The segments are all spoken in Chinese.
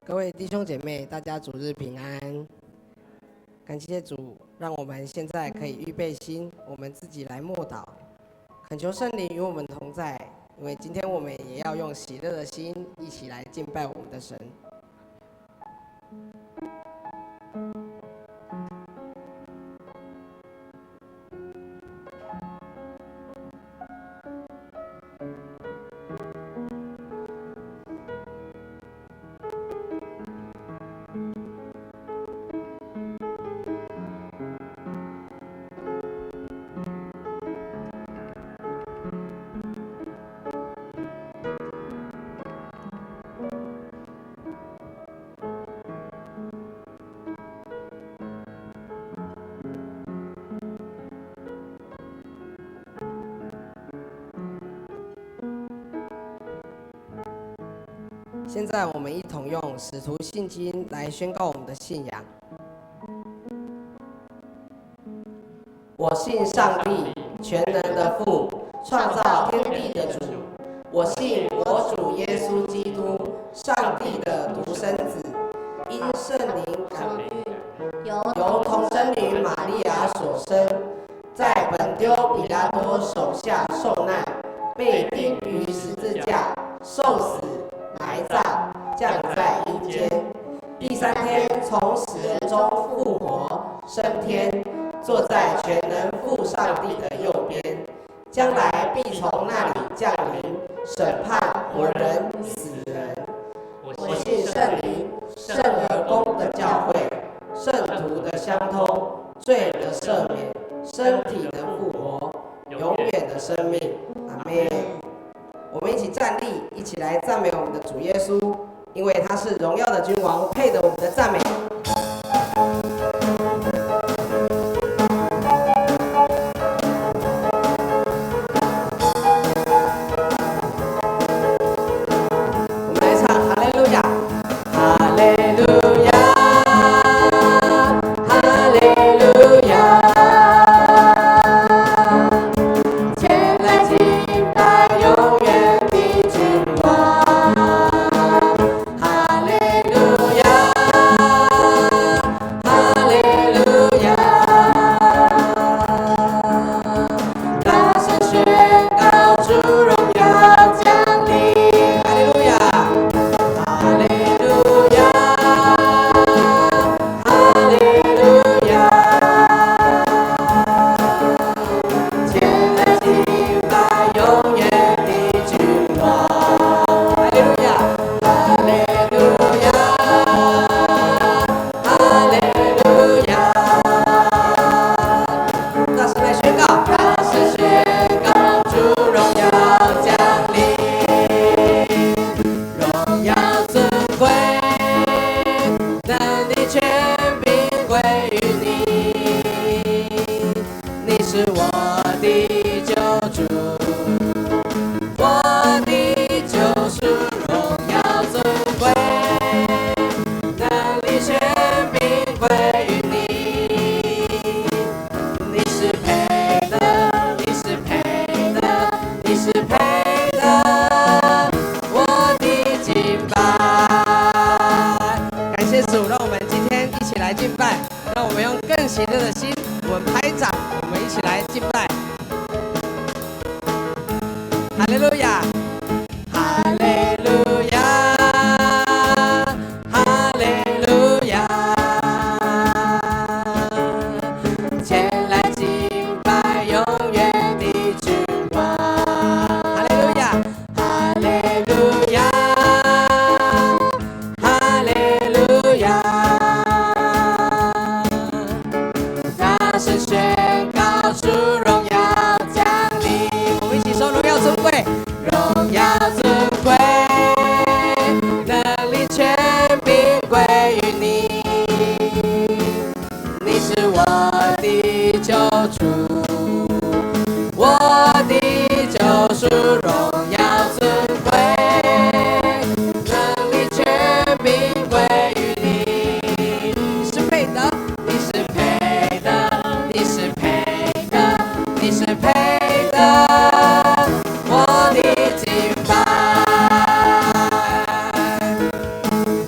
各位弟兄姐妹，大家主日平安。感谢主，让我们现在可以预备心，我们自己来默祷，恳求圣灵与我们同在。因为今天我们也要用喜乐的心，一起来敬拜我们的神。现在我们一同用使徒信经来宣告我们的信仰。我信上帝，全能的父，创造天地的主。我信我主耶稣基督，上帝的独生子，因圣灵感孕，由童贞女玛利亚所生，在本丢彼拉多手下受难，被钉于十字架，受死。埋葬，降在阴间，第三天从死人中复活，升天，坐在全能父上帝的右边，将来必从那里降临，审判活人死人。我信圣灵，圣而公的教会，圣徒的相通，罪的赦免，身体的复活，永远的生命。阿们。我们一起站立，一起来赞美我们的主耶稣，因为他是荣耀的君王，配得我们的赞美。我们来唱哈利路亚，哈利路亚，哈利路亚。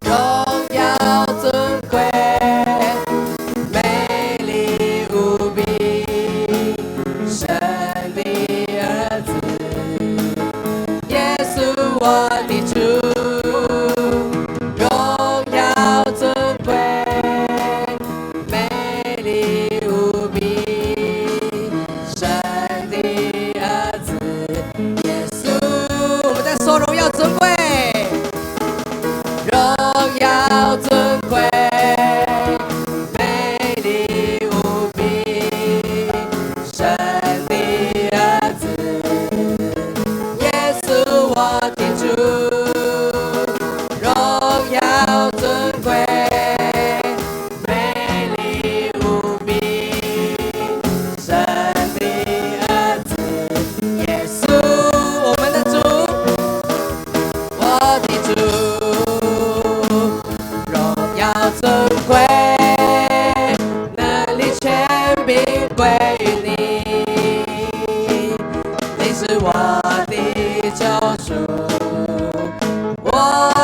荣我的救赎，我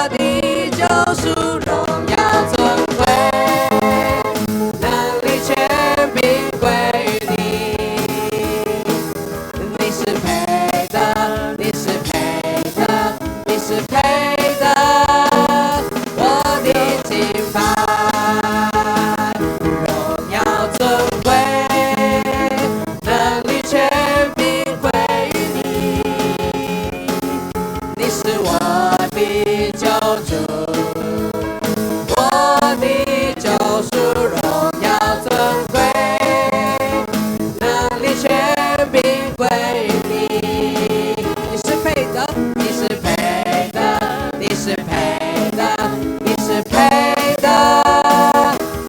的救赎，荣耀尊贵，能力权柄归于你。你是配的，你是配的，你是配的，我的敬拜，荣耀尊贵，能力权柄归于你。你是我的救主，我的救赎，荣耀尊贵，能力权柄归于你。你是配的，你是配的，你是配的，你是配的，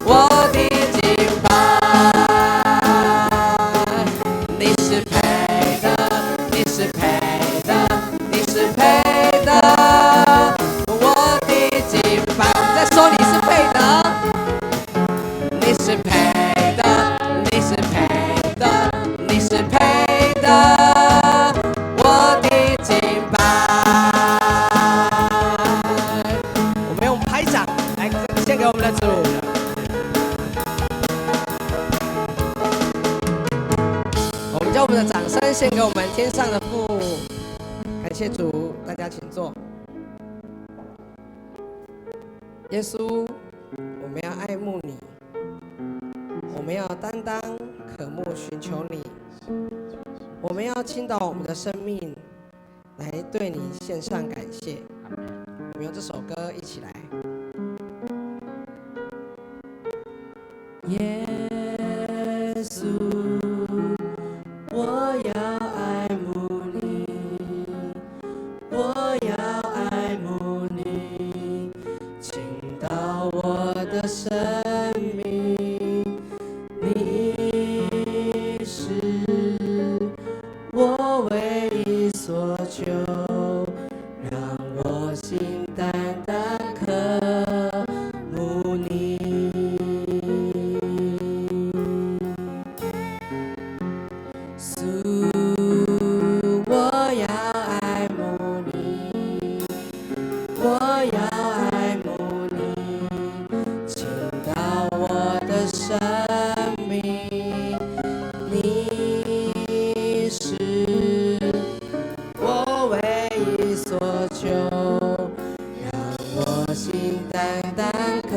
我的敬拜。你是配的，你是配的，你是配的，我的敬拜。我们再说你是配的，你是配的，你是配的，你是配的，我的敬拜。我们用拍掌来献给我们的主。我们将我们的掌声献给我们天上的父。感谢主，大家请坐。耶稣，我们要爱慕你，我们要单单渴慕寻求你，我们要倾倒我们的生命来对你献上感谢。我们用这首歌一起来。耶稣，我要爱慕你，我要爱慕你，倾倒我的生命，你是我唯一所求，让我心单单渴慕你。我要爱慕你，我要爱慕你，倾倒我的生命，你是我唯一所求，让我心单单渴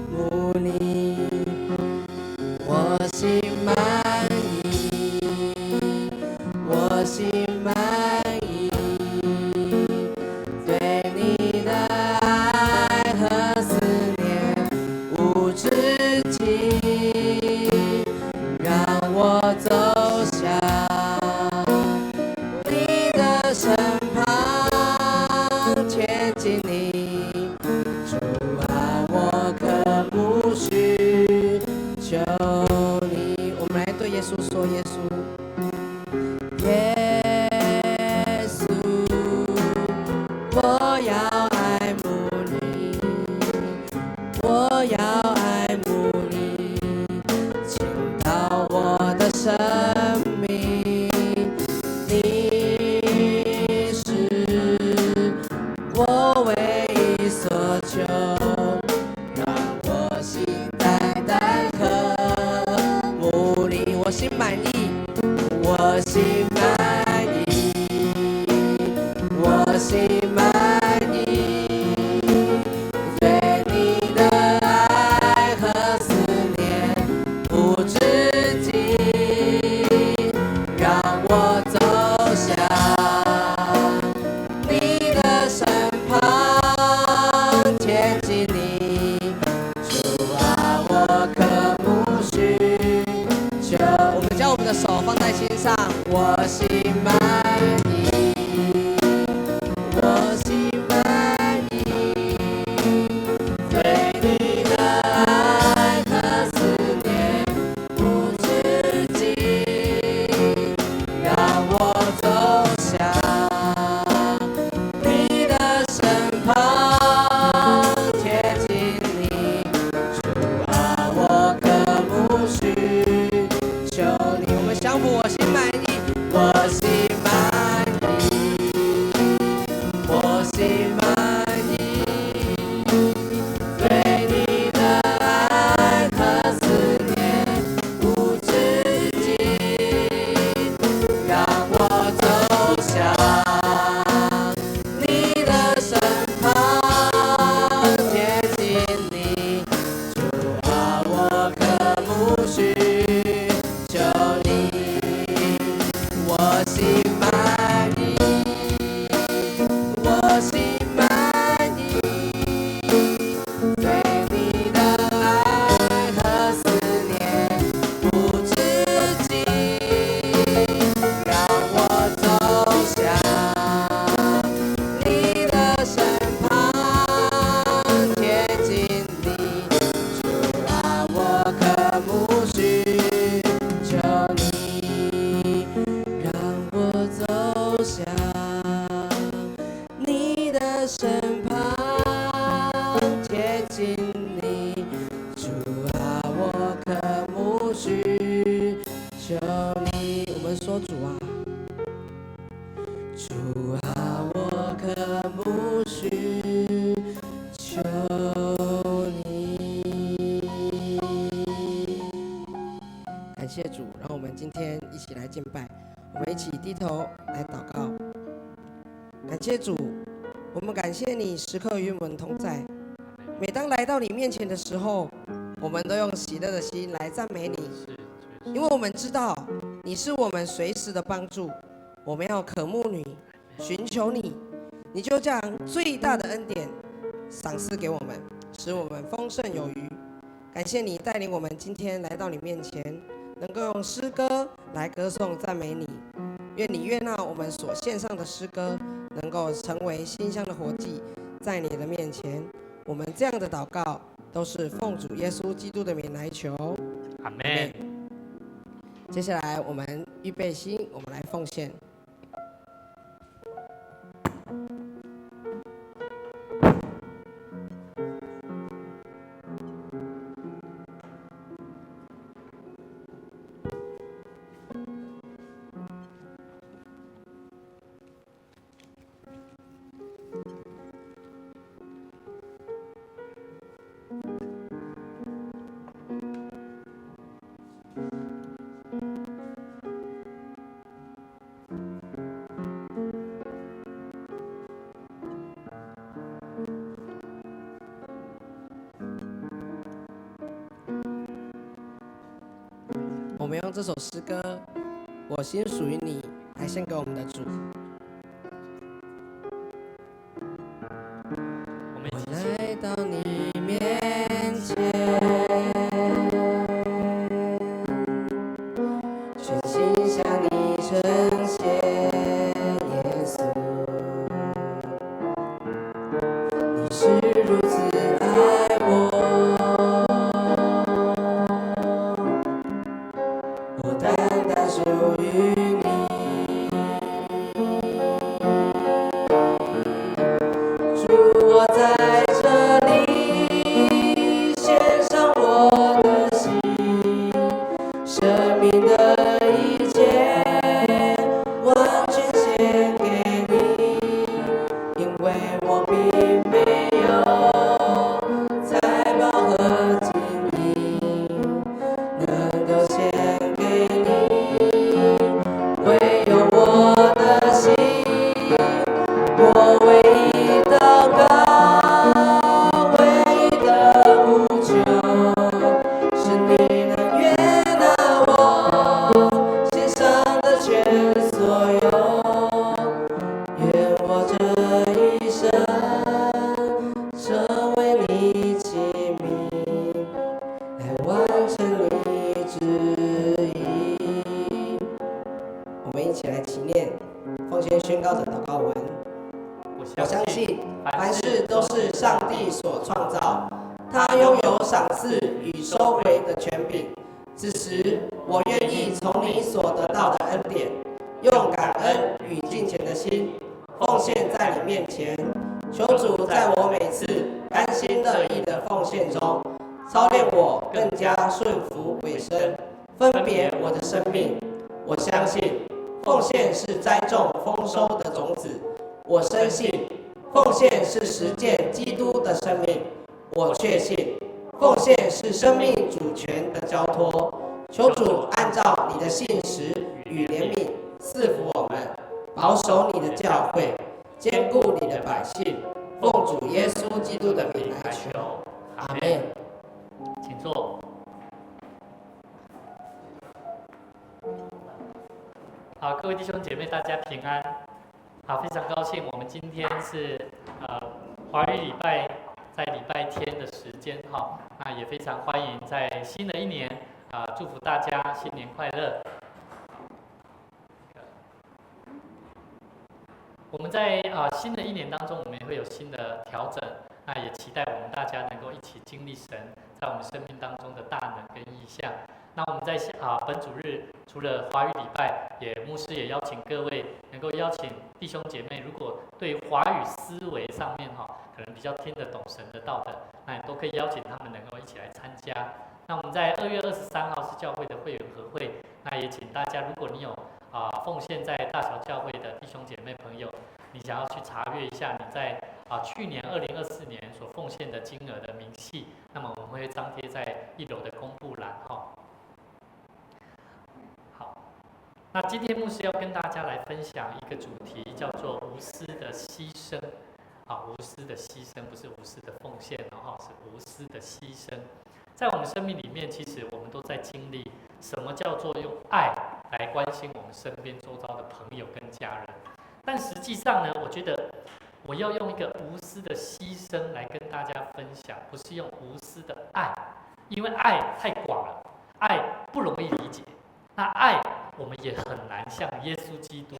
慕你，我心满意，我心满意，对你的爱和思念无止境，让我走向你的身旁，贴近你，主啊，我渴慕寻求你。我们来对耶稣说，耶稣。耶稣，我要爱慕你，我要爱慕你，倾倒我的生命，你是我唯一所求，让我心单单渴慕你，我心满意。我心满意，我心满意，对你的爱和思念无止境，让我走向你的身旁，贴近你，主啊，我渴慕寻求。我们将我们的手放在心上，我心满意，我心满意，对你的爱和思念无止境，让我走向你的身旁，贴近你，主啊，我渴慕寻求你。我们相扶，我心满意，我心说主啊，主啊，我渴慕寻求你。感谢主，让我们今天一起来敬拜，我们一起低头来祷告。感谢主，我们感谢你时刻与我们同在。每当来到你面前的时候，我们都用喜乐的心来赞美你，因为我们知道你是我们随时的帮助。我们要渴慕你，寻求你，你就将最大的恩典赏赐给我们，使我们丰盛有余。感谢你带领我们今天来到你面前，能够用诗歌来歌颂赞美你。愿你悦纳我们所献上的诗歌，能够成为馨香的活祭，在你的面前。我们这样的祷告都是奉主耶稣基督的名来求，阿们。接下来我们预备心，我们来奉献。我们用这首诗歌《我心属于你》来献给我们的主。我来到你面前，全心向你呈现，耶稣，你是如此爱我。属于你，主，我在这里献上我的心，生命的一切完全献给你，因为我并没有财宝和金银能够献给你。唯有我的心，我唯一祷告，唯一的呼求，是你能悦纳我心上的全所有。愿我这一生成为你器皿，来完成你旨意。我们一起来祈念奉献宣告的祷告文。我相信凡事都是上帝所创造，他拥有赏赐与收回的权柄。此时我愿意从你所得到的恩典，用感恩与敬虔的心奉献在你面前。求主在我每次甘心乐意的奉献中，操练我更加顺服委身，分别我的生命。我相信奉献是栽种丰收的种子，我深信奉献是实践基督的生命，我确信奉献是生命主权的交托。求主按照你的信实与怜悯赐福我们，保守你的教会，坚固你的百姓。奉主耶稣基督的名来求，阿们。请坐。好，各位弟兄姐妹，大家平安。好，非常高兴，我们今天是华语礼拜，在礼拜天的时间哈，那也非常欢迎在新的一年祝福大家新年快乐。我们在新的一年当中，我们也会有新的调整，那也期待我们大家能够一起经历神在我们生命当中的大能跟异象。那我们在本主日除了华语礼拜，牧师也邀请各位能够邀请弟兄姐妹，如果对华语思维上面可能比较听得懂神的道的，那也都可以邀请他们能够一起来参加。那我们在2月23号是教会的会员和会，那也请大家，如果你有奉献在大小教会的弟兄姐妹朋友，你想要去查阅一下你在去年2024年所奉献的金额的明细，那么我们会张贴在1楼的公布栏哈。好，那今天牧师要跟大家来分享一个主题，叫做无私的牺牲。无私的牺牲不是无私的奉献哦，是无私的牺牲。在我们生命里面，其实我们都在经历什么叫做用爱来关心我们身边周遭的朋友跟家人。但实际上呢，我觉得我要用一个无私的牺牲来跟大家分享，不是用无私的爱，因为爱太广了，爱不容易理解。那爱我们也很难像耶稣基督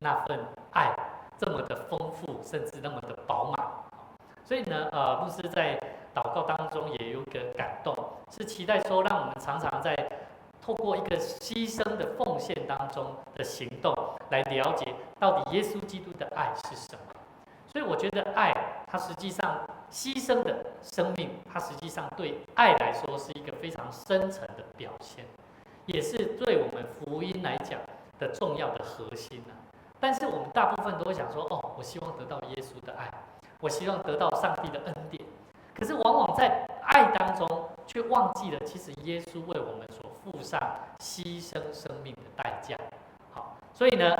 那份爱这么的丰富，甚至那么的饱满。所以呢，牧师在祷告当中也有一个感动，是期待说，让我们常常在透过一个牺牲的奉献当中的行动，来了解到底耶稣基督的爱是什么。所以我觉得爱，它实际上牺牲的生命，它实际上对爱来说是一个非常深层的表现，也是对我们福音来讲的重要的核心啊。但是我们大部分都会想说，我希望得到耶稣的爱，我希望得到上帝的恩典。可是往往在爱当中，却忘记了其实耶稣为我们所付上牺牲生命的代价。好，所以呢，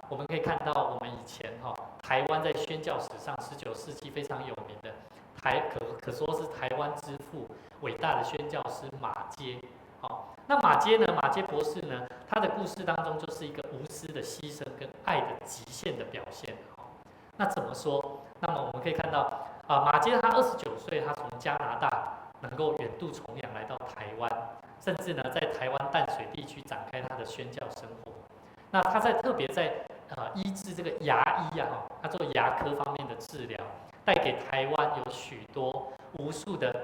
我们可以看到我们以前台湾在宣教史上19世纪非常有名的可说是台湾之父，伟大的宣教师马偕。那马偕呢？马偕博士呢？他的故事当中就是一个无私的牺牲跟爱的极限的表现。那怎么说？那么我们可以看到，马偕他29岁，他从加拿大能够远渡重洋来到台湾，甚至呢在台湾淡水地区展开他的宣教生活。那他特别在医治这个牙医他做牙科方面的治疗，带给台湾有许多无数的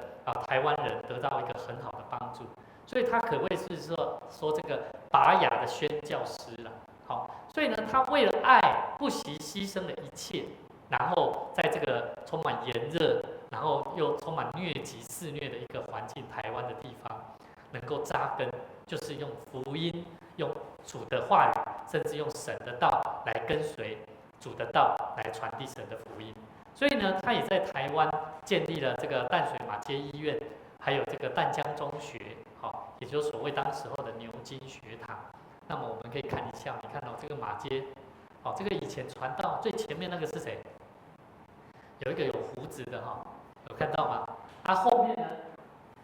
台湾人得到一个很好的帮助。所以他可谓是说这个拔牙的宣教师了。好，所以呢，他为了爱不惜牺牲了一切，然后在这个充满炎热，然后又充满疟疾肆虐的一个环境，台湾的地方能够扎根，就是用福音，用主的话语，甚至用神的道来跟随主的道来传递神的福音。所以呢，他也在台湾建立了这个淡水马偕医院，还有这个淡江中学，也就是所谓当时候的牛津学堂。那么我们可以看一下，你看到这个马偕，这个以前传道最前面那个是谁？有一个有胡子的有看到吗？他后面呢？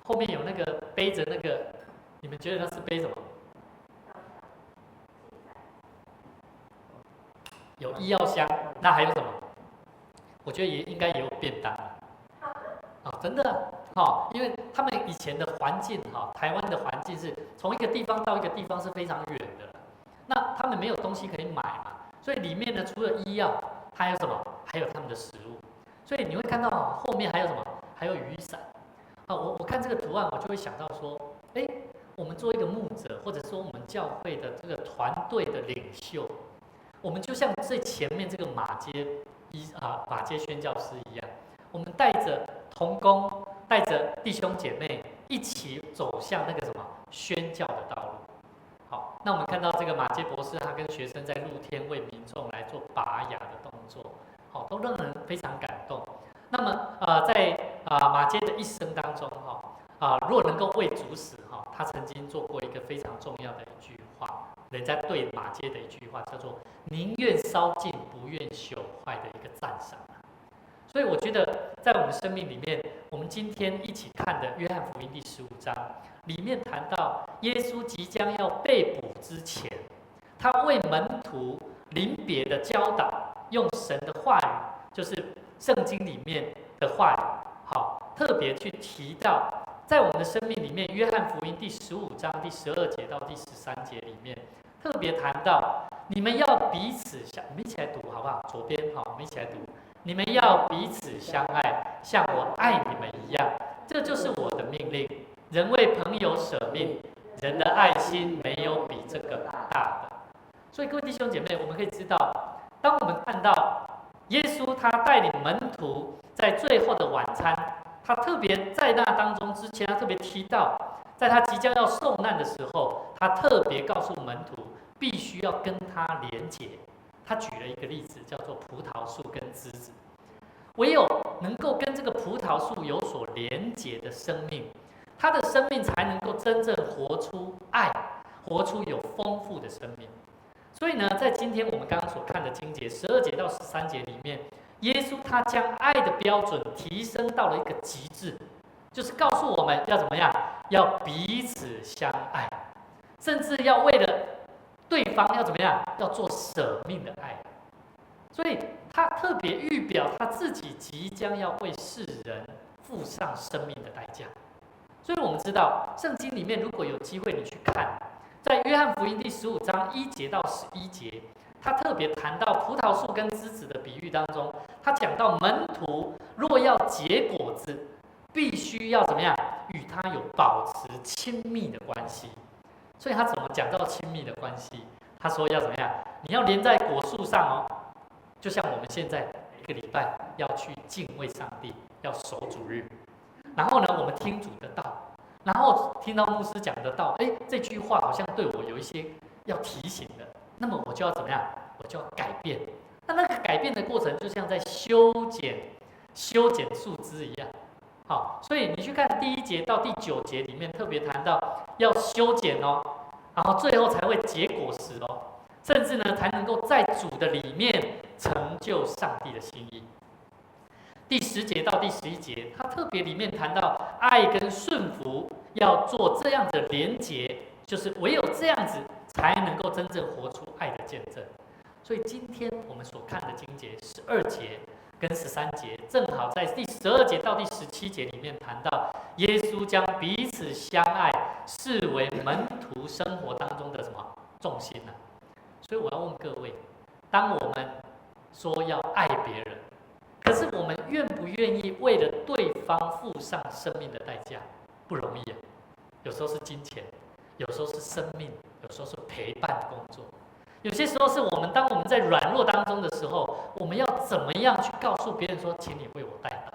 后面有那个背着那个，你们觉得那是背什么？有医药箱，那还有什么？我觉得应该也有便当真的因为他们以前的环境台湾的环境是从一个地方到一个地方是非常远的，那他们没有东西可以买嘛，所以里面呢除了医药，还有什么？还有他们的食物。所以你会看到后面还有什么？还有雨伞我看这个图案，我就会想到说，我们做一个牧者，或者说我们教会的这个团队的领袖，我们就像最前面这个马偕宣教师一样，我们带着同工，带着弟兄姐妹一起走向那个什么宣教的道路。好，那我们看到这个马偕博士，他跟学生在露天为民众来做拔牙的动作，都让人非常感动。那么在马偕的一生当中若能够为主死他曾经做过一个非常重要的一句话，人家对马偕的一句话叫做“宁愿烧尽，不愿朽坏”的一个赞赏。所以我觉得在我们生命里面，我们今天一起看的约翰福音第15章里面谈到，耶稣即将要被捕之前，他为门徒临别的教导，用神的话语，就是圣经里面的话语，特别去提到，在我们的生命里面，约翰福音第15章第12节到第13节里面，特别谈到你们要彼此相，我们一起来读好不好？左边我们一起来读。你们要彼此相爱，像我爱你们一样，这就是我的命令。人为朋友舍命，人的爱心没有比这个大的。所以各位弟兄姐妹，我们可以知道，当我们看到耶稣他带领门徒在最后的晚餐，他特别在那当中之前，他特别提到，在他即将要受难的时候，他特别告诉门徒必须要跟他连结。他举了一个例子，叫做葡萄树跟枝子。唯有能够跟这个葡萄树有所连结的生命，他的生命才能够真正活出爱，活出有丰富的生命。所以呢，在今天我们刚刚所看的经节12节到13节里面，耶稣他将爱的标准提升到了一个极致，就是告诉我们要怎么样，要彼此相爱，甚至要为了对方要怎么样，要做舍命的爱。所以他特别预表他自己即将要为世人付上生命的代价。所以我们知道圣经里面如果有机会你去看，在约翰福音第15章1节到11节，他特别谈到葡萄树跟枝子的比喻当中，他讲到门徒若要结果子，必须要怎么样，与他有保持亲密的关系。所以他怎么讲到亲密的关系？他说要怎么样，你要连在果树上哦，就像我们现在一个礼拜要去敬畏上帝，要守主日，然后呢，我们听主的道，然后听到牧师讲的道，这句话好像对我有一些要提醒的，那么我就要怎么样？我就要改变。那个改变的过程，就像在修剪树枝一样。好，所以你去看第1节到第9节里面特别谈到要修剪哦，然后最后才会结果实哦，甚至呢才能够在主的里面成就上帝的心意。第10节到第11节，他特别里面谈到爱跟顺服要做这样的连结，就是唯有这样子才能够真正活出爱的见证。所以今天我们所看的经节12节跟13节，正好在第12节到第17节里面谈到耶稣将彼此相爱视为门徒生活当中的什么重心呢？所以我要问各位，当我们说要爱别人，可是我们愿不愿意为了对方付上生命的代价？不容易啊！有时候是金钱，有时候是生命，有时候是陪伴工作，有些时候是当我们在软弱当中的时候，我们要怎么样去告诉别人说，请你为我代祷？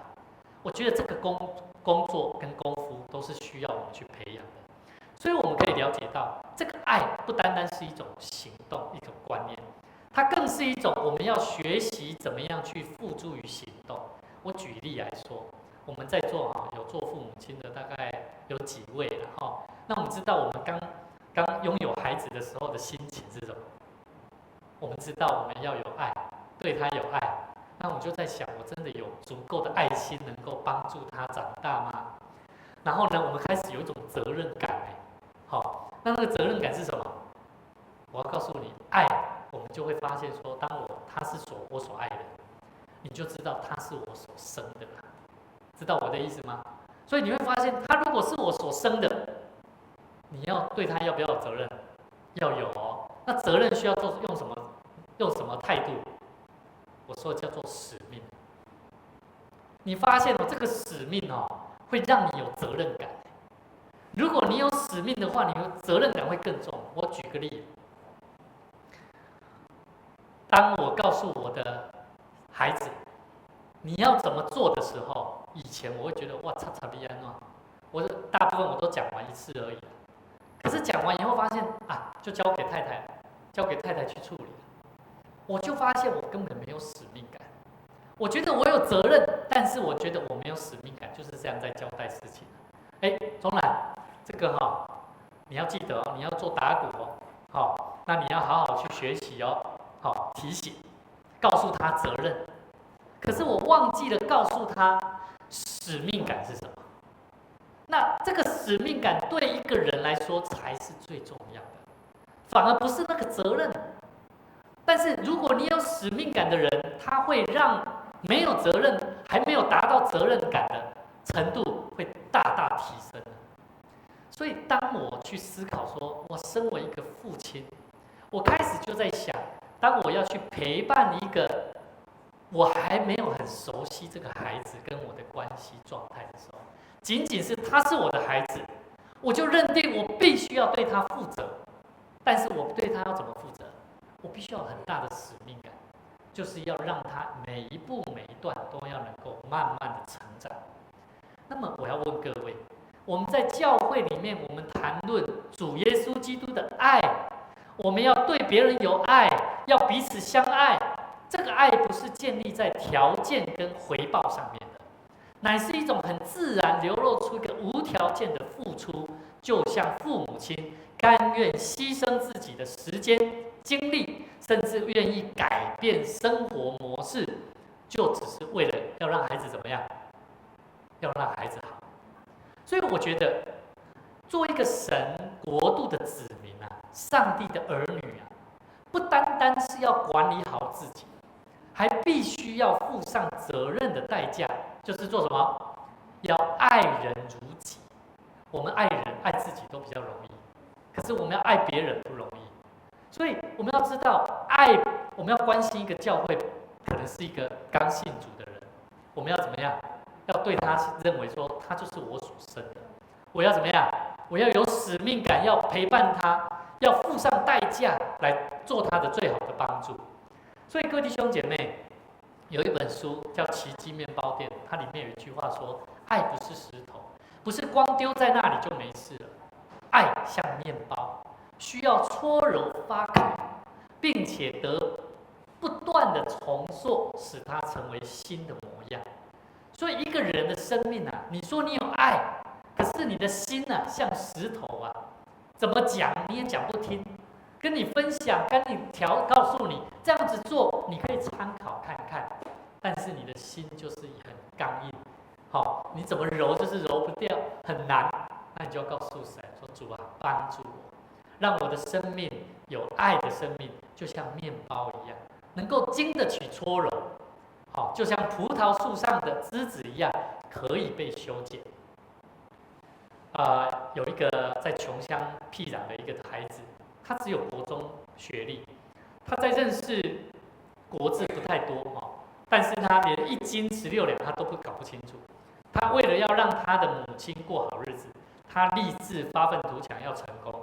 我觉得这个工作跟功夫都是需要我们去培养的。所以我们可以了解到，这个爱不单单是一种行动，一种观念，它更是一种我们要学习怎么样去付诸于行动。我举例来说，我们在有做父母亲的大概有几位了哈。那我们知道我们刚拥有孩子的时候的心情是什么？我们知道我们要有爱，对他有爱，那我就在想，我真的有足够的爱心能够帮助他长大吗？然后呢，我们开始有一种责任感，好，那个责任感是什么？我要告诉你，爱，我们就会发现说，他是我所爱的，你就知道他是我所生的啦，知道我的意思吗？所以你会发现，他如果是我所生的，你要对他要不要有责任？要有哦。那责任需要用什么态度？我说的叫做使命。你发现这个使命会让你有责任感。如果你有使命的话，你的责任感会更重。我举个例，当我告诉我的孩子你要怎么做的时候，以前我会觉得哇，差厉害哦，大部分我都讲完1次而已。可是讲完以后发现就交给太太去处理。我就发现我根本没有使命感。我觉得我有责任，但是我觉得我没有使命感，就是这样在交代事情。钟兰，这个你要记得你要做打鼓那你要好好去学习提醒，告诉他责任。可是我忘记了告诉他使命感是什么。那这个使命感对一个人来说才是最重要的，反而不是那个责任。但是如果你有使命感的人，他会让没有责任还没有达到责任感的程度会大大提升。所以当我去思考说，我身为一个父亲，我开始就在想，当我要去陪伴一个我还没有很熟悉这个孩子跟我的关系状态的时候，仅仅是他是我的孩子，我就认定我必须要对他负责。但是我对他要怎么负责？我必须要有很大的使命感，就是要让他每一步每一段都要能够慢慢的成长。那么我要问各位，我们在教会里面，我们谈论主耶稣基督的爱，我们要对别人有爱，要彼此相爱。这个爱不是建立在条件跟回报上面的，乃是一种很自然流露出一个无条件的付出，就像父母亲甘愿牺牲自己的时间、精力，甚至愿意改变生活模式，就只是为了要让孩子怎么样？要让孩子好。所以我觉得，做一个神国度的子民啊，上帝的儿女啊，不单单是要管理好自己，还必须要负上责任的代价，就是做什么？要爱人如己。我们爱人、爱自己都比较容易，可是我们要爱别人不容易。所以我们要知道，爱我们要关心一个教会，可能是一个刚信主的人，我们要怎么样？要对他认为说，他就是我所生的，我要怎么样？我要有使命感，要陪伴他，要付上代价来做他的最好的帮助。所以各位弟兄姐妹，有一本书叫《奇迹面包店》，它里面有一句话说：爱不是石头，不是光丢在那里就没事了。爱像面包，需要搓揉发烤，并且不断的重塑，使它成为新的模样。所以一个人的生命啊，你说你有爱，可是你的心啊像石头啊，怎么讲你也讲不听。跟你分享，跟你告诉你这样子做，你可以参考看看，但是你的心就是很刚硬，好，你怎么揉就是揉不掉，很难。那你就要告诉神说：主啊，帮助我，让我的生命有爱的生命，就像面包一样，能够经得起搓揉，好，就像葡萄树上的枝子一样，可以被修剪。有一个在穷乡僻壤的一个孩子。他只有国中学历，他在认识国字不太多但是他连1斤16两他都搞不清楚。他为了要让他的母亲过好日子，他立志发愤图强要成功，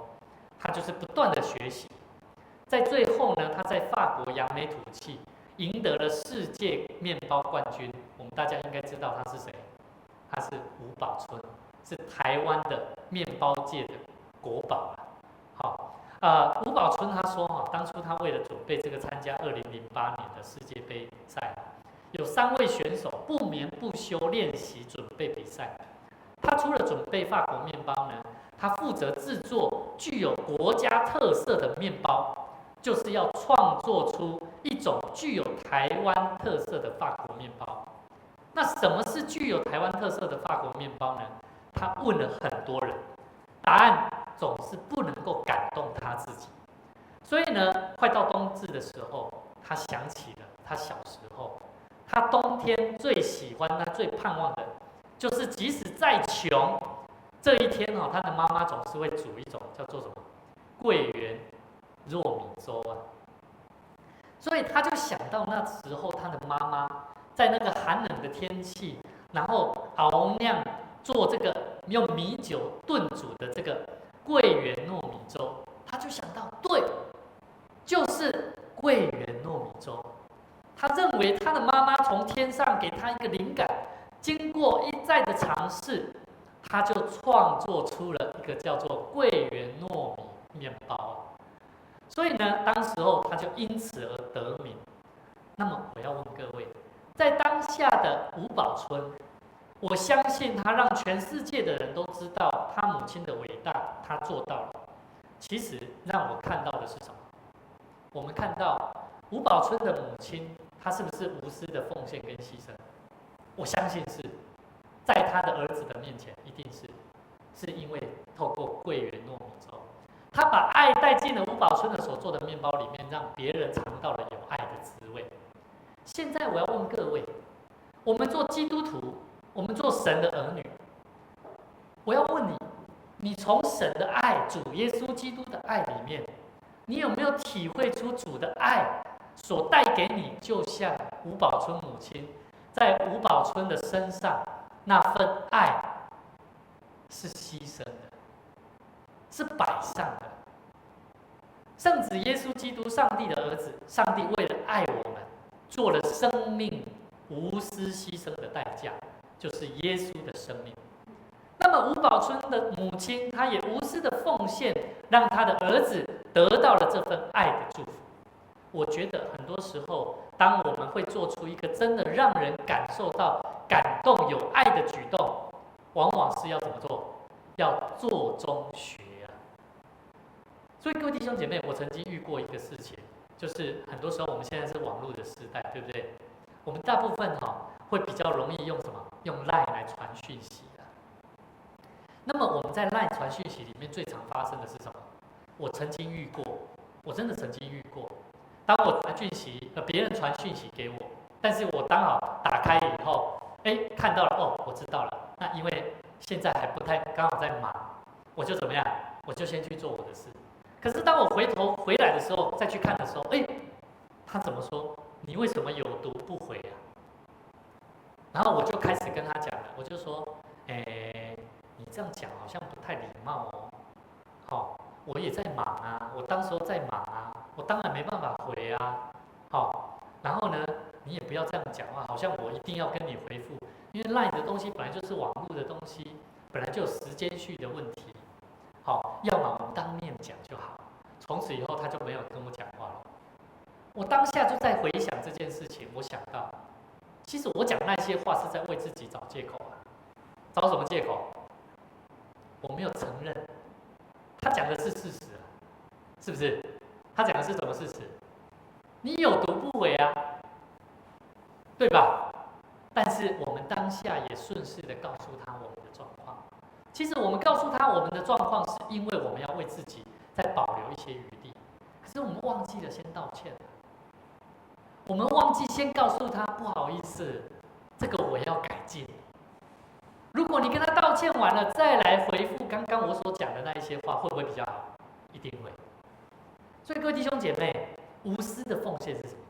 他就是不断的学习。在最后呢，他在法国扬眉吐气，赢得了世界面包冠军。我们大家应该知道他是谁？他是吴宝春，是台湾的面包界的国宝啊。好。吴宝春他说当初他为了准备这个参加2008年的世界杯赛，有3位选手不眠不休练习准备比赛。他除了准备法国面包呢，他负责制作具有国家特色的面包，就是要创作出一种具有台湾特色的法国面包。那什么是具有台湾特色的法国面包呢？他问了很多人，答案总是不能够感动他自己，所以呢，快到冬至的时候，他想起了他小时候，他冬天最喜欢、他最盼望的，就是即使再穷，这一天他的妈妈总是会煮一种叫做什么桂圆糯米粥啊。所以他就想到那时候他的妈妈在那个寒冷的天气，然后熬酿做这个用米酒炖煮的这个桂圆糯米粥，他就想到，对，就是桂圆糯米粥。他认为他的妈妈从天上给他一个灵感，经过一再的尝试，他就创作出了一个叫做桂圆糯米面包。所以呢，当时候他就因此而得名。那么我要问各位，在当下的吴宝春，我相信他让全世界的人都知道他母亲的伟大，他做到了。其实让我看到的是什么？我们看到吴宝春的母亲，她是不是无私的奉献跟牺牲？我相信是，在他的儿子的面前，一定是因为透过桂圆糯米粥，他把爱带进了吴宝春的所做的面包里面，让别人尝到了有爱的滋味。现在我要问各位，我们做基督徒，我们做神的儿女，我要问你，你从神的爱，主耶稣基督的爱里面，你有没有体会出主的爱所带给你，就像吴宝春母亲在吴宝春的身上那份爱是牺牲的，是摆上的。圣子耶稣基督，上帝的儿子，上帝为了爱我们，做了生命无私牺牲的代价，就是耶稣的生命。那么吴宝春的母亲，她也无私的奉献，让他的儿子得到了这份爱的祝福。我觉得很多时候，当我们会做出一个真的让人感受到感动、有爱的举动，往往是要怎么做？要做中学啊。所以各位弟兄姐妹，我曾经遇过一个事情，就是很多时候我们现在是网络的时代，对不对？我们大部分会比较容易用什么？用 LINE 来传讯息啊。那么我们在 LINE 传讯息里面最常发生的是什么？我曾经遇过，我真的曾经遇过。当我传讯息，别人传讯息给我，但是我刚好打开以后，看到了，哦，我知道了。那因为现在还不太刚好在忙，我就怎么样？我就先去做我的事。可是当我回来的时候，再去看的时候，他怎么说？你为什么有读不回啊？然后我就开始跟他讲了，我就说，你这样讲好像不太礼貌哦。好，我也在忙啊，我当时候在忙啊，我当然没办法回啊。好，然后呢，你也不要这样讲话，好像我一定要跟你回复，因为 LINE 的东西本来就是网络的东西，本来就有时间序的问题。好，要么我们当面讲就好。从此以后他就没有跟我讲话了。我当下就在回想这件事情，我想到，其实我讲那些话是在为自己找借口啊。找什么借口？我没有承认，他讲的是事实啊，是不是？他讲的是什么事实？你有读不回啊，对吧？但是我们当下也顺势的告诉他我们的状况。其实我们告诉他我们的状况，是因为我们要为自己再保留一些余地。可是我们忘记了先道歉，我们忘记先告诉他不好意思，这个我要改进。如果你跟他道歉完了，再来回复刚刚我所讲的那一些话，会不会比较好？一定会。所以各位弟兄姐妹，无私的奉献是什么？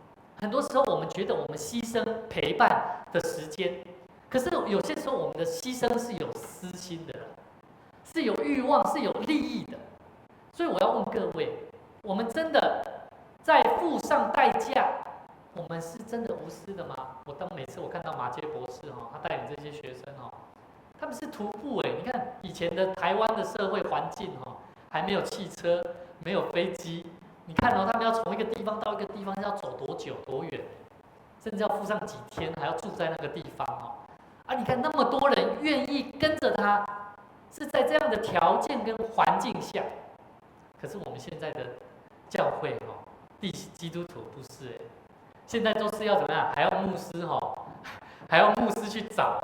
很多时候我们觉得我们牺牲陪伴的时间，可是有些时候我们的牺牲是有私心的，是有欲望，是有利益的。所以我要问各位，我们真的在付上代价，我们是真的无私的吗？每次我看到马街博士他带领这些学生他们是徒步你看以前的台湾的社会环境还没有汽车，没有飞机，你看他们要从一个地方到一个地方要走多久多远，甚至要付上几天，还要住在那个地方你看那么多人愿意跟着他，是在这样的条件跟环境下。可是我们现在的教会基督徒不是现在都是要怎么样？还要牧师还要牧师去找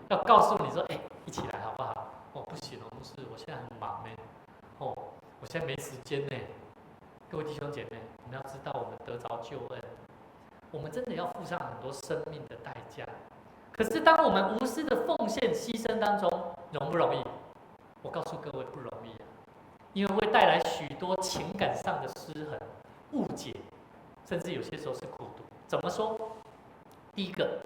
要告诉你说一起来好不好？不行牧师，我现在很忙我现在没时间各位弟兄姐妹，我们要知道我们得着救恩，我们真的要付上很多生命的代价。可是当我们无私的奉献牺牲当中，容不容易？我告诉各位不容易因为会带来许多情感上的失衡、误解，甚至有些时候是苦毒。怎么说？第一个，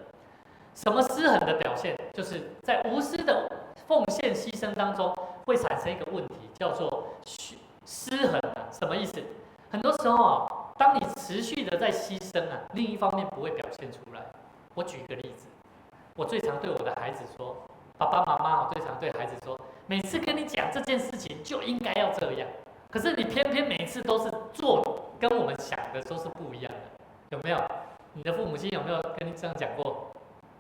什么失衡的表现？就是在无私的奉献牺牲当中，会产生一个问题，叫做失衡什么意思？很多时候当你持续的在牺牲另一方面不会表现出来。我举一个例子，我最常对我的孩子说，爸爸妈妈最常对孩子说，每次跟你讲这件事情就应该要这样，可是你偏偏每次都是做跟我们想的都是不一样的，有没有？你的父母亲有没有跟你这样讲过？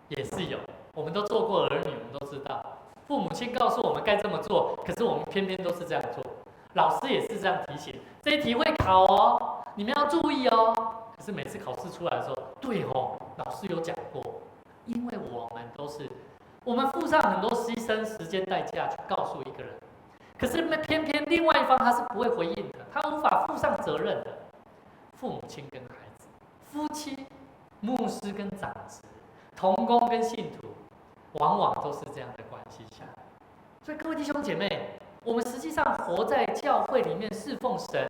也是有，我们都做过儿女，我们都知道，父母亲告诉我们该这么做，可是我们偏偏都是这样做。老师也是这样提醒，这一题会考你们要注意可是每次考试出来的时候，对老师有讲过，因为我们付上很多牺牲时间代价去告诉一个人，可是偏偏另外一方他是不会回应的，他无法负上责任的。父母亲跟孩子，夫妻、牧师跟长子，同工跟信徒，往往都是这样的关系下。所以各位弟兄姐妹，我们实际上活在教会里面侍奉神，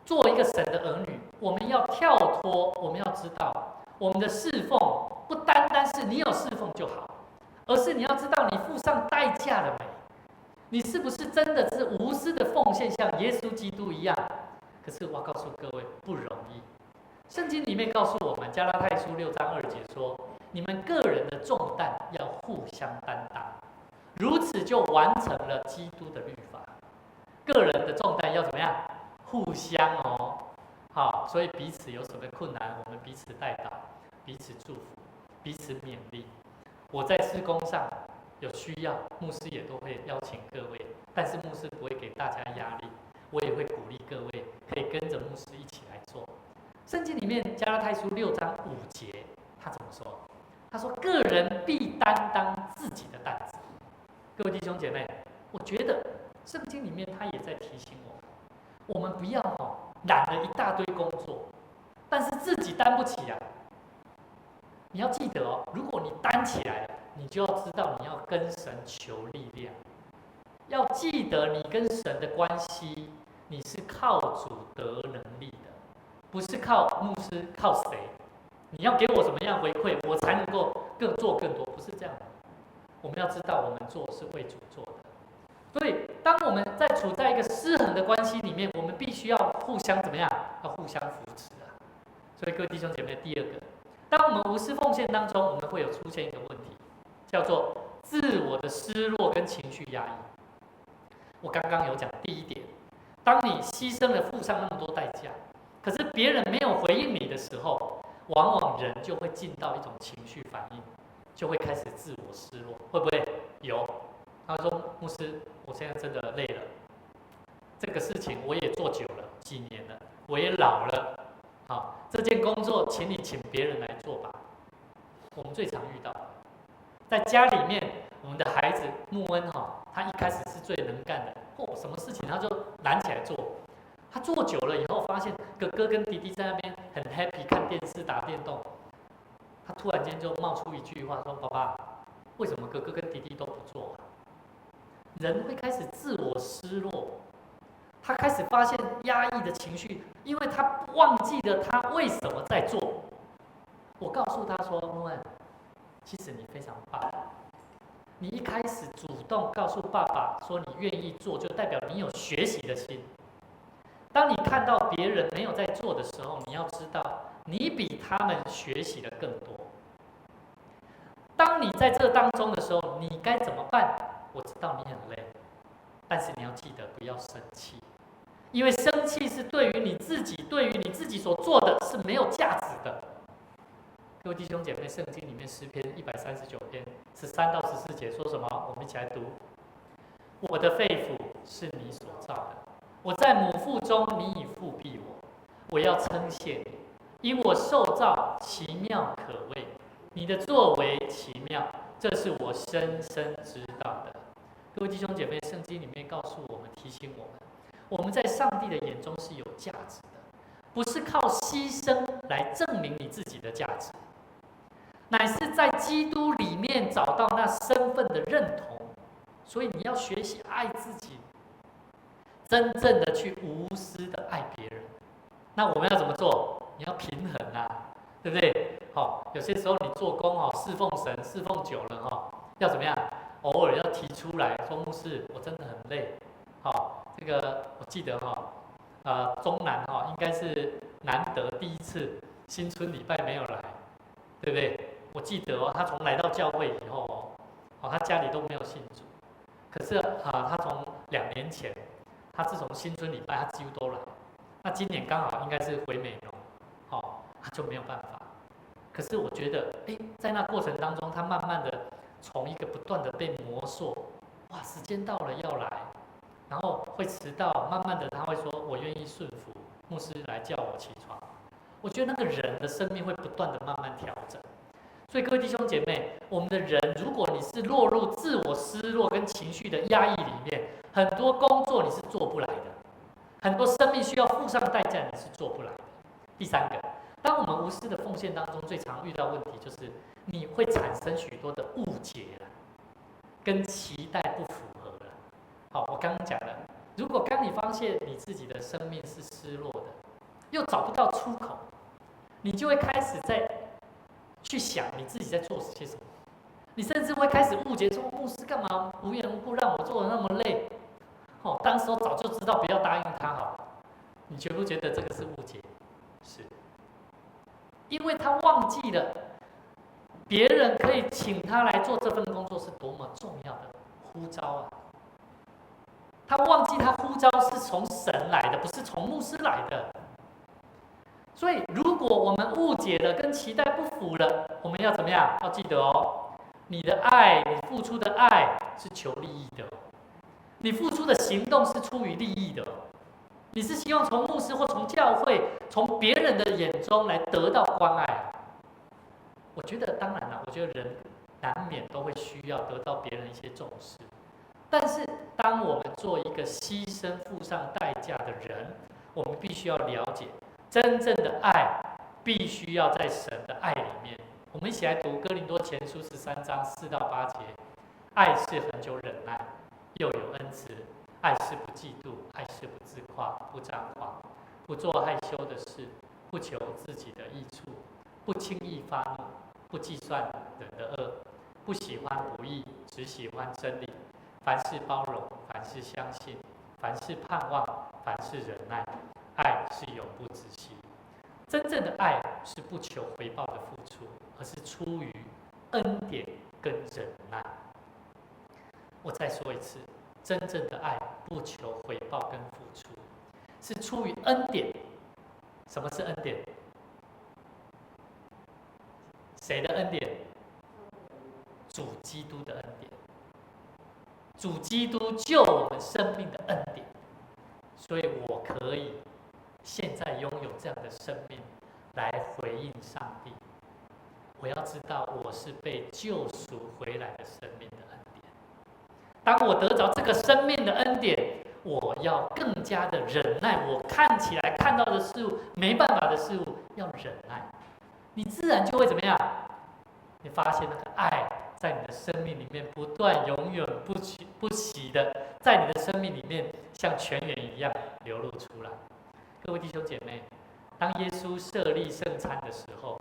做一个神的儿女，我们要跳脱，我们要知道，我们的侍奉不单单是你有侍奉就好，而是你要知道你付上代价了没？你是不是真的是无私的奉献，像耶稣基督一样？可是我要告诉各位，不容易。圣经里面告诉我们，加拉太书6章2节说，你们个人的重担要互相担当，如此就完成了基督的律法。个人的重担要怎么样？互相哦，好，所以彼此有什么困难，我们彼此带导，彼此祝福，彼此勉励。我在事工上有需要，牧师也都会邀请各位，但是牧师不会给大家压力，我也会鼓励各位可以跟着牧师一起来做。圣经里面加拉太书6章5节，他怎么说？他说：“个人必担当自己的担子。”各位弟兄姐妹，我觉得圣经里面他也在提醒我们不要揽了一大堆工作，但是自己担不起啊。你要记得哦，如果你担起来了，你就要知道你要跟神求力量，要记得你跟神的关系，你是靠主得能力的，不是靠牧师，靠谁？你要给我什么样回馈，我才能够做更多？不是这样的。我们要知道，我们做是为主做的。所以，当我们在处在一个失衡的关系里面，我们必须要互相怎么样？要互相扶持啊。所以，各位弟兄姐妹，第二个，当我们无私奉献当中，我们会有出现一个问题，叫做自我的失落跟情绪压抑。我刚刚有讲第一点，当你牺牲了、付上那么多代价，可是别人没有回应你的时候，往往人就会进到一种情绪反应，就会开始自我失落，会不会有？他说：“牧师，我现在真的累了，这个事情我也做久了，几年了，我也老了。好，这件工作，请你请别人来做吧。”我们最常遇到，在家里面，我们的孩子穆恩他一开始是最能干的，什么事情他就揽起来做。他做久了以后，发现哥哥跟弟弟在那边很 happy 看电视打电动，他突然间就冒出一句话说：“爸爸，为什么哥哥跟弟弟都不做啊？”人会开始自我失落，他开始发现压抑的情绪，因为他忘记了他为什么在做。我告诉他说：“穆恩，其实你非常棒，你一开始主动告诉爸爸说你愿意做，就代表你有学习的心。当你看到别人没有在做的时候，你要知道你比他们学习的更多。当你在这当中的时候，你该怎么办？我知道你很累，但是你要记得不要生气，因为生气是对于你自己所做的是没有价值的。”各位弟兄姐妹，圣经里面诗篇139篇13到14节说什么？我们一起来读：“我的肺腑是你所造的，我在母腹中，你已复庇我。我要称谢你，因我受造奇妙可畏，你的作为奇妙，这是我深深知道的。”各位弟兄姐妹，圣经里面告诉我们，提醒我们在上帝的眼中是有价值的，不是靠牺牲来证明你自己的价值，乃是在基督里面找到那身份的认同。所以你要学习爱自己，真正的去无私的爱别人。那我们要怎么做？你要平衡啊，对不对？有些时候你做工侍奉神侍奉久了要怎么样？偶尔要提出来说：“牧师，我真的很累。”这个我记得中南应该是难得第一次新春礼拜没有来，对不对？我记得他从来到教会以后他家里都没有信主，可是他从2年前，他自从新春礼拜他几乎都来。那今年刚好应该是回美容，他就没有办法。可是我觉得，在那过程当中，他慢慢的从一个不断的被磨塑，哇，时间到了要来，然后会迟到，慢慢的他会说：“我愿意顺服牧师来叫我起床。”我觉得那个人的生命会不断的慢慢调整。所以各位弟兄姐妹，我们的人，如果你是落入自我失落跟情绪的压抑里面，很多工作你是做不来的，很多生命需要付上代价，你是做不来的。第三个，当我们无私的奉献当中，最常遇到问题就是你会产生许多的误解了，跟期待不符合了。我刚刚讲了，如果当你发现你自己的生命是失落的，又找不到出口，你就会开始去想你自己在做些什么，你甚至会开始误解说：“牧师干嘛无缘无故让我做的那么累？当时候早就知道不要答应他好。”你觉不觉得这个是误解？是，因为他忘记了别人可以请他来做这份工作是多么重要的呼召啊！他忘记他呼召是从神来的，不是从牧师来的。所以，如果我们误解了，跟期待不符了，我们要怎么样？要记得哦，你的爱，你付出的爱是求利益的，你付出的行动是出于利益的。你是希望从牧师或从教会、从别人的眼中来得到关爱。我觉得，当然了，我觉得人难免都会需要得到别人一些重视。但是，当我们做一个牺牲、付上代价的人，我们必须要了解，真正的爱必须要在神的爱里面。我们一起来读哥林多前书13章4到8节：爱是恒久忍耐，又有恩慈；爱是不嫉妒，爱是不自夸，不张狂，不做害羞的事，不求自己的益处，不轻易发怒，不计算人的恶，不喜欢不义，只喜欢真理。凡事包容，凡事相信，凡事盼望，凡事忍耐。爱是永不止息。真正的爱是不求回报的付出，而是出于恩典跟忍耐。我再说一次，真正的爱不求回报跟付出，是出于恩典。什么是恩典？谁的恩典？主基督的恩典。主基督救我们生命的恩典，所以我可以现在拥有这样的生命来回应上帝。我要知道我是被救赎回来的生命的恩典。当我得着这个生命的恩典，我要更加的忍耐我看起来看到的事物，没办法的事物，要忍耐。你自然就会怎么样？你发现那个爱在你的生命里面不断、永远不息的，在你的生命里面像泉源一样流露出来。各位弟兄姐妹，当耶稣设立圣餐的时候，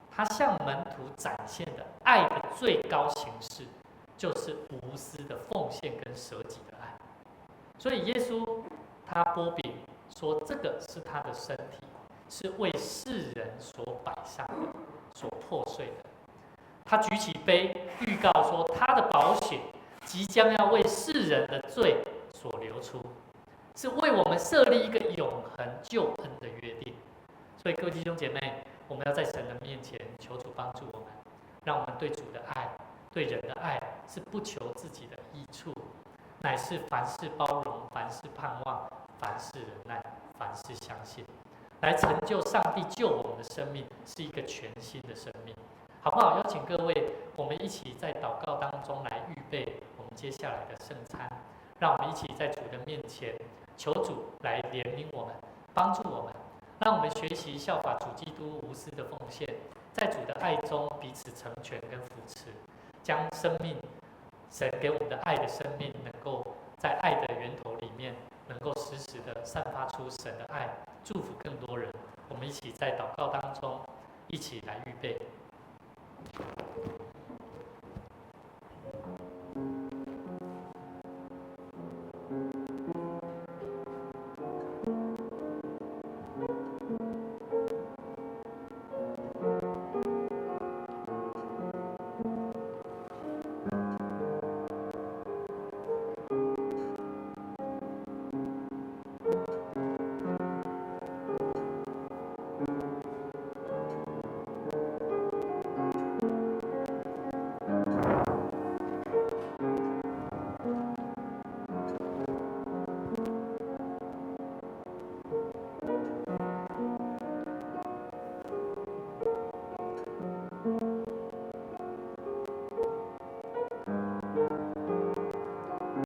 他向门徒展现的爱的最高形式，就是无私的奉献跟舍己的爱。所以耶稣他擘饼说，这个是他的身体，是为世人所摆上的，所破碎的。他举起杯，预告说他的宝血即将要为世人的罪所流出，是为我们设立一个永恒救恩的约定。所以各位弟兄姐妹，我们要在神的面前求主帮助我们，让我们对主的爱、对人的爱是不求自己的益处，乃是凡事包容，凡事盼望，凡事忍耐，凡事相信，来成就上帝救我们的生命，是一个全新的生命。好不好？邀请各位，我们一起在祷告当中来预备我们接下来的圣餐。让我们一起在主的面前，求主来怜悯我们，帮助我们，让我们学习效法主基督无私的奉献，在主的爱中彼此成全跟扶持，将生命神给我们的爱的生命，能够在爱的源头里面，能够时时的散发出神的爱，祝福更多人。我们一起在祷告当中，一起来预备。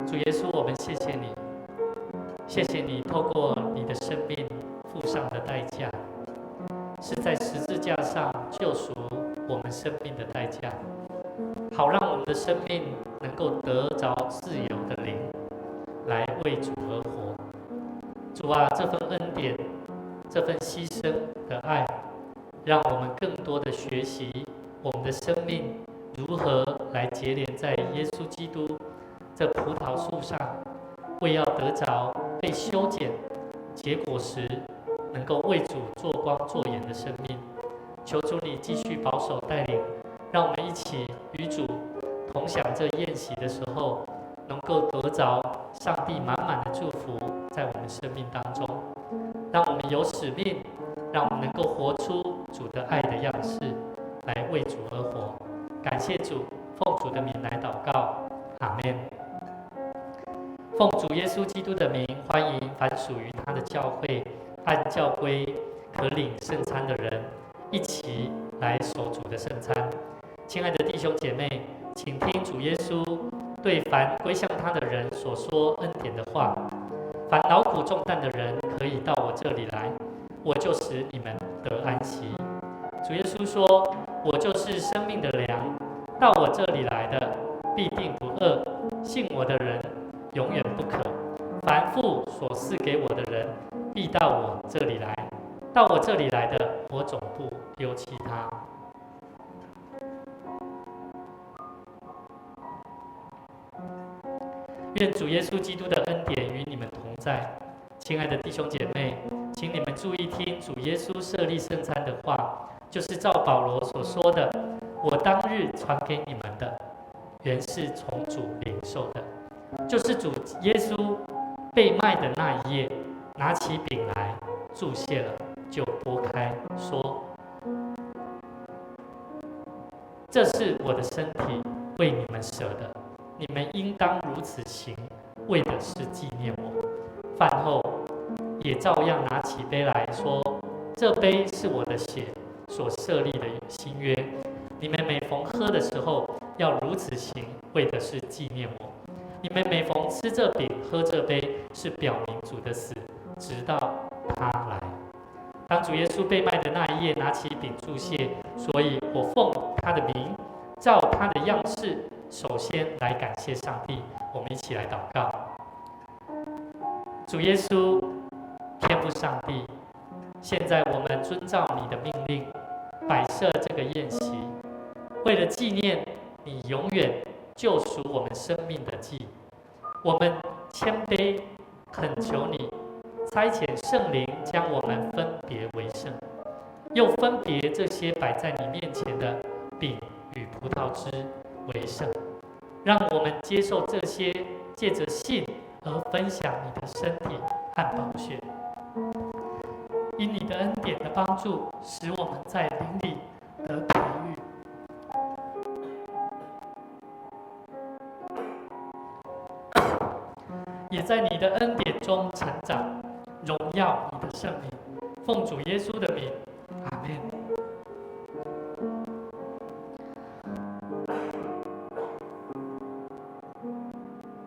主耶稣，我们谢谢你，谢谢你透过你的生命付上的代价，是在十字架上救赎我们生命的代价，好让我们的生命能够得着自由的灵，来为主而活。主啊，这份恩典，这份牺牲的爱，让我们更多的学习我们的生命如何来结连在耶稣基督这葡萄树上，为要得着被修剪、结果实，能够为主做光做盐的生命。求主你继续保守带领，让我们一起与主同享这宴席的时候，能够得着上帝满满的祝福在我们生命当中，让我们有使命，让我们能够活出主的爱的样式，来为主而活。感谢主，奉主的名来祷告，阿们。奉主耶稣基督的名，欢迎凡属于他的教会按教规可领圣餐的人，一起来守主的圣餐。亲爱的弟兄姐妹，请听主耶稣对凡归向他的人所说恩典的话。凡劳苦重担的人，可以到我这里来，我就使你们得安息。主耶稣说：“我就是生命的粮，到我这里来的必定不饿，信我的人永远不渴。凡父所赐给我的人，必到我这里来。到我这里来的，我总不丢弃他。”愿主耶稣基督的恩典与你们同在。亲爱的弟兄姐妹，请你们注意听主耶稣设立圣餐的话，就是照保罗所说的：“我当日传给你们的，原是从主领受的。”就是主耶稣被卖的那一夜，拿起饼来，祝谢了，就拨开，说：“这是我的身体，为你们舍的。你们应当如此行，为的是纪念我。”饭后，也照样拿起杯来说：“这杯是我的血所设立的新约。你们每逢喝的时候，要如此行，为的是纪念我。你们每逢吃这饼、喝这杯，是表明主的死，直到他来。”当主耶稣被卖的那一夜，拿起饼祝谢，所以我奉他的名，照他的样式，首先来感谢上帝。我们一起来祷告。主耶稣，天父上帝，现在我们遵照你的命令，摆设这个宴席，为了纪念你永远救赎我们生命的祭。我们谦卑恳求你差遣圣灵将我们分别为圣，又分别这些摆在你面前的饼与葡萄汁为圣，让我们接受这些，借着信而分享你的身体和宝血。因你的恩典的帮助，使我们在灵里得培育，也在你的恩典中成长，荣耀你的圣名。奉主耶稣的名，阿们。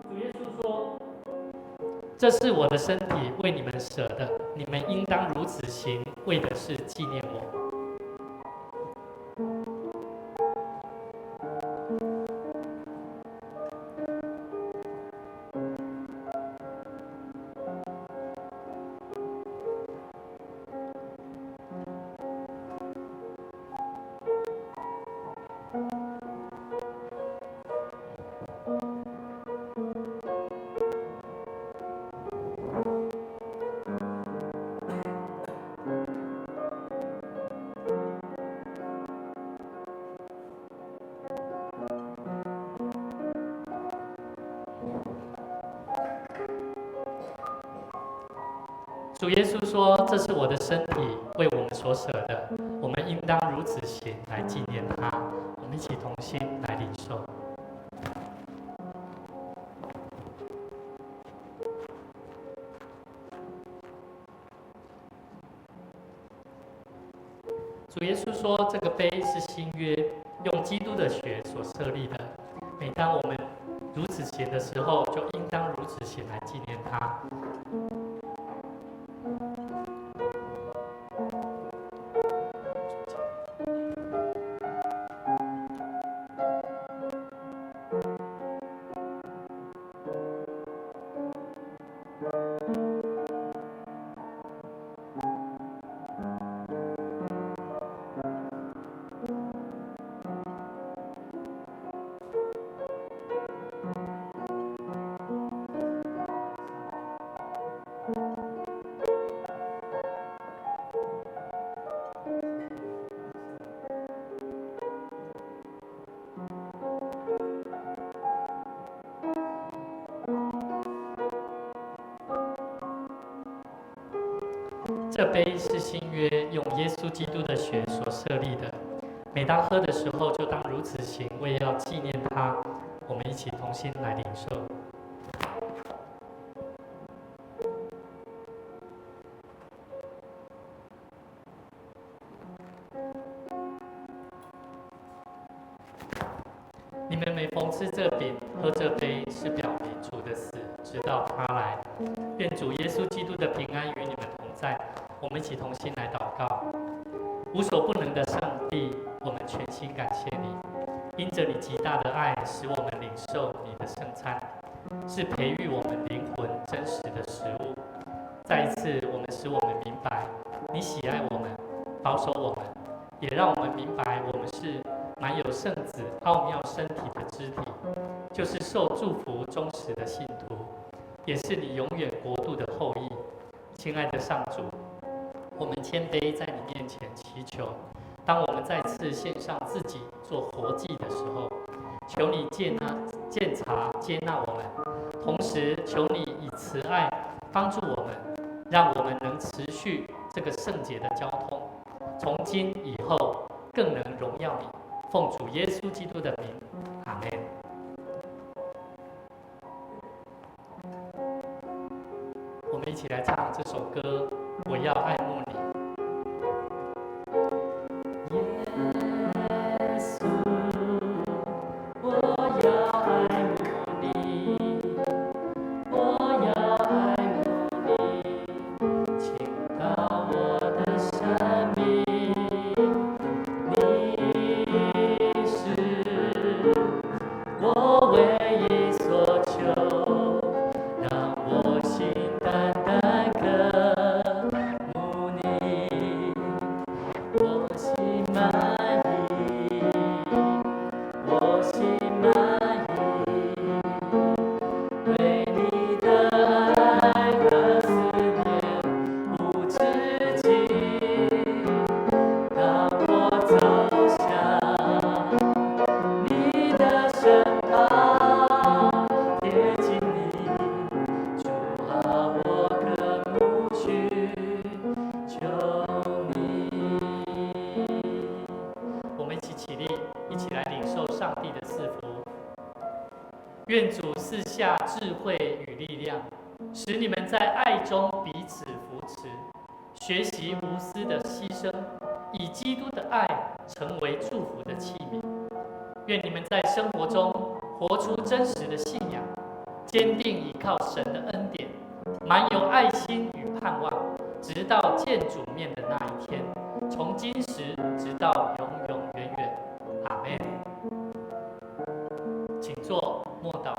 主耶稣说：“这是我的身体，为你们舍的，你们应当如此行，为的是纪念我。”主耶稣说：“这是我的身体，为我们所舍的，我们应当如此行，来纪念他。”我们一起同心来领受。主耶稣说：“这个杯是新约，用基督的血所设立的。每当我们如此行的时候，就应当如此行来纪念他。”这杯是新约用耶稣基督的血所设立的，每当喝的时候，就当如此行，为要纪念他。我们一起同心来领受。你们每逢吃这饼、喝这杯，是表明主的死，直到他来。愿主耶稣基督的平安与你们同在。我们一起同心来祷告。无所不能的上帝，我们全心感谢你，因着你极大的爱，使我们领受你的圣餐，是培育我们灵魂真实的食物。再一次，使我们明白，你喜爱我们，保守我们，也让我们明白，我们是满有圣子奥妙身体的肢体，就是受祝福忠实的信徒，也是你永远国度的后裔。亲爱的上主，我们谦卑在你面前祈求，当我们再次献上自己做活祭的时候，求你鉴察接纳我们，同时求你以慈爱帮助我们，让我们能持续这个圣洁的交通，从今以后更能荣耀你。奉主耶稣基督的名，阿们。我们一起来唱这首歌，我要爱慕你。耶稣，我要爱慕你，我要爱慕你，倾倒我的生命。你是我唯一所求，让我心单单渴慕你，我心满意，我心满意，对你的爱和思念无止境，让我走向你的身旁，贴近你，主啊，我渴慕寻求你。我们一起起立，一起来领受上帝的赐福。愿主赐下智慧与力量，使你们在爱中彼此扶持，学习无私的牺牲，以基督的爱成为祝福的器皿。愿你们在生活中活出真实的信仰，坚定依靠神的恩典，满有爱心与盼望，直到见主面的那一天，从今时直到永永远远。阿们。请坐，默祷。